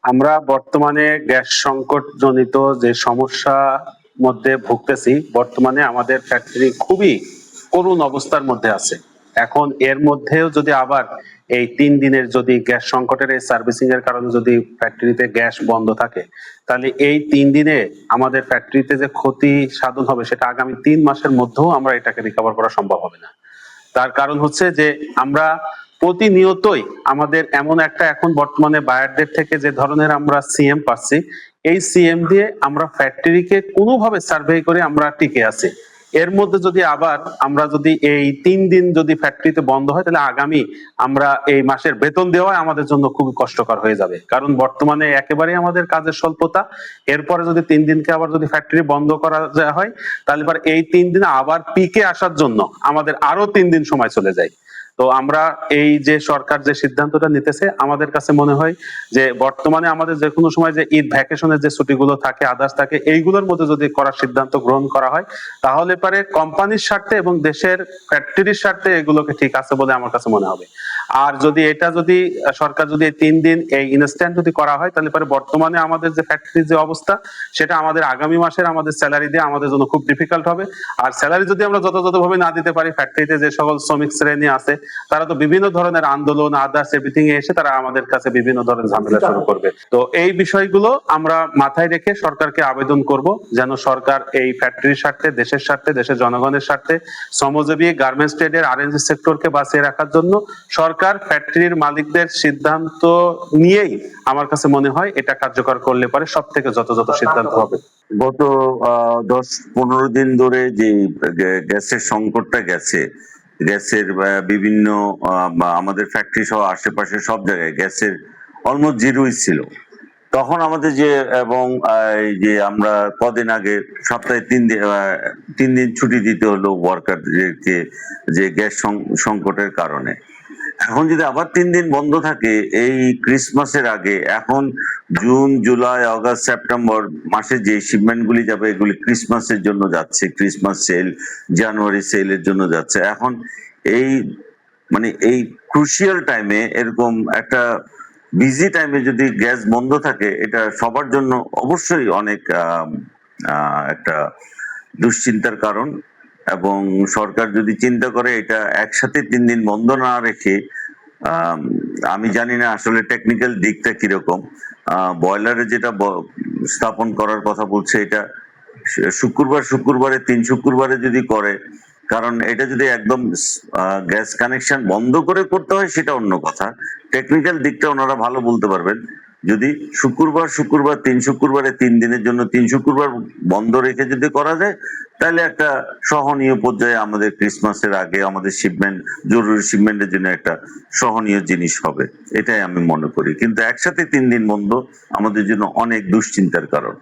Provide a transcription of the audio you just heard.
আমরা বর্তমানে গ্যাস সংকট জনিত যে সমস্যা মধ্যে ভুগতেছি, বর্তমানে আমাদের ফ্যাক্টরি খুবই করুণ অবস্থার মধ্যে আছে। এখন এর মধ্যেও যদি আবার এই 3 দিনের যদি গ্যাস সংকটের এই সার্ভিসিং এর কারণে যদি ফ্যাক্টরিতে গ্যাস বন্ধ থাকে, তাহলে এই 3 দিনে আমাদের ফ্যাক্টরিতে যে ক্ষতি সাধন হবে সেটা আগামী 3 মাসের মধ্যেও আমরা এটাকে রিকভার করা সম্ভব হবে না। তার কারণ হচ্ছে যে আমরা প্রতিনিয়তই আমাদের এমন একটা এখন বর্তমানে বায়ারদের থেকে যে ধরনের আমরা সিএম পাচ্ছি, এই সিএম দিয়ে আমরা ফ্যাক্টরিকে কোনোভাবে সার্ভে করে আমরা টিকে আছি। এর মধ্যে যদি আবার আমরা যদি এই 3 দিন যদি ফ্যাক্টরিতে বন্ধ হয়, তাহলে আগামী আমরা এই মাসের বেতন দেওয়া আমাদের জন্য খুবই কষ্টকর হয়ে যাবে। কারণ বর্তমানে একেবারেই আমাদের কাজের স্বল্পতা। এরপরে যদি 3 দিনকে আবার যদি ফ্যাক্টরি বন্ধ করা হয়, তাহলে পর এই 3 দিন আবার পিকে আসার জন্য আমাদের আরো 3 দিন সময় চলে যায়। তো আমরা এই যে সরকার যে সিদ্ধান্তটা নিতেছে, আমাদের কাছে মনে হয় যে বর্তমানে আমাদের যে কোনো সময় যে ঈদ ভ্যাকেশনের যে ছুটিগুলো থাকে, আদার্স থাকে, এইগুলোর মধ্যে যদি করার সিদ্ধান্ত গ্রহণ করা হয়, তাহলে পারে কোম্পানির স্বার্থে এবং দেশের ফ্যাক্টরির স্বার্থে এগুলোকে ঠিক আছে বলে আমার কাছে মনে হবে। আর যদি এটা যদি সরকার যদি এই 3 দিন এই ইনস্ট্যান্ট যদি করা হয়, তাহলে পরে বর্তমানে আমাদের যে ফ্যাক্টরির যে অবস্থা, সেটা আমাদের আগামী মাসের আমাদের স্যালারি দিয়ে আমাদের জন্য খুব ডিফিকাল্ট হবে। আর স্যালারি যদি আমরা যথাযথভাবে না দিতে পারি, ফ্যাক্টরিতে যে সকল শ্রমিক শ্রেণী আছে তারা তো বিভিন্ন ধরনের আন্দোলন আদার্স এভরিথিং এ এসে তারা আমাদের কাছে বিভিন্ন ধরনের ঝামেলা শুরু করবে। তো এই বিষয়গুলো আমরা মাথায় রেখে সরকারকে আবেদন করব, যেন সরকার এই ফ্যাক্টরির স্বার্থে, দেশের স্বার্থে, দেশের জনগণের স্বার্থে, শ্রমজীবী গার্মেন্টস ট্রেডের আরএনজি সেক্টরকে বাঁচিয়ে রাখার জন্য সরকার ফ্যাক্টরির মালিকদের সিদ্ধান্ত নিয়েই আমার কাছে মনে হয় এটা কার্যকর করলে পারে সব থেকে যথাযথ সিদ্ধান্ত হবে। গত 10-15 দিন ধরে যে গ্যাসের সংকটটা গেছে, গ্যাসের বিভিন্ন আমাদের ফ্যাক্টরি সহ আশেপাশে সব জায়গায় গ্যাসের অলমোস্ট জিরোই ছিল। তখন আমাদের যে এবং এই যে আমরা কদিন আগে সপ্তাহে 3 দিন ছুটি দিতে হলো ওয়ার্কারদেরকে, যে গ্যাস সংকটের কারণে। এখন যদি আবার 3 দিন বন্ধ থাকে এই ক্রিসমাসের আগে, এখন জুন, জুলাই, আগস্ট, সেপ্টেম্বর মাসে যে শিপমেন্ট গুলি যাবে এগুলি ক্রিসমাসের জন্য যাচ্ছে, ক্রিসমাস সেল, জানুয়ারি সেলের জন্য যাচ্ছে। এখন এই মানে এই ক্রুশিয়াল টাইমে, এরকম একটা বিজি টাইমে যদি গ্যাস বন্ধ থাকে, এটা সবার জন্য অবশ্যই অনেক একটা দুশ্চিন্তার কারণ। এবং সরকার যদি চিন্তা করে এটা একসাথে 3 দিন বন্ধ না রেখে, আমি জানি না আসলে টেকনিক্যাল দিকটা কিরকম, বয়লারে যেটা স্থাপন করার কথা বলছে, এটা শুক্রবারে 3 শুক্রবারে যদি করে, কারণ এটা যদি একদম গ্যাস কানেকশন বন্ধ করে করতে হয় সেটা অন্য কথা, টেকনিক্যাল দিকটা ওনারা ভালো বলতে পারবেন। যদি শুক্রবার 3 শুক্রবারে 3 দিনের জন্য 3 শুক্রবার বন্ধ রেখে যদি করা যায়, তাহলে একটা সহনীয় পর্যায়ে আমাদের ক্রিসমাসের আগে আমাদের শিপমেন্ট, জরুরি শিপমেন্টের জন্য একটা সহনীয় জিনিস হবে, এটাই আমি মনে করি। কিন্তু একসাথে 3 দিন বন্ধ আমাদের জন্য অনেক দুশ্চিন্তার কারণ।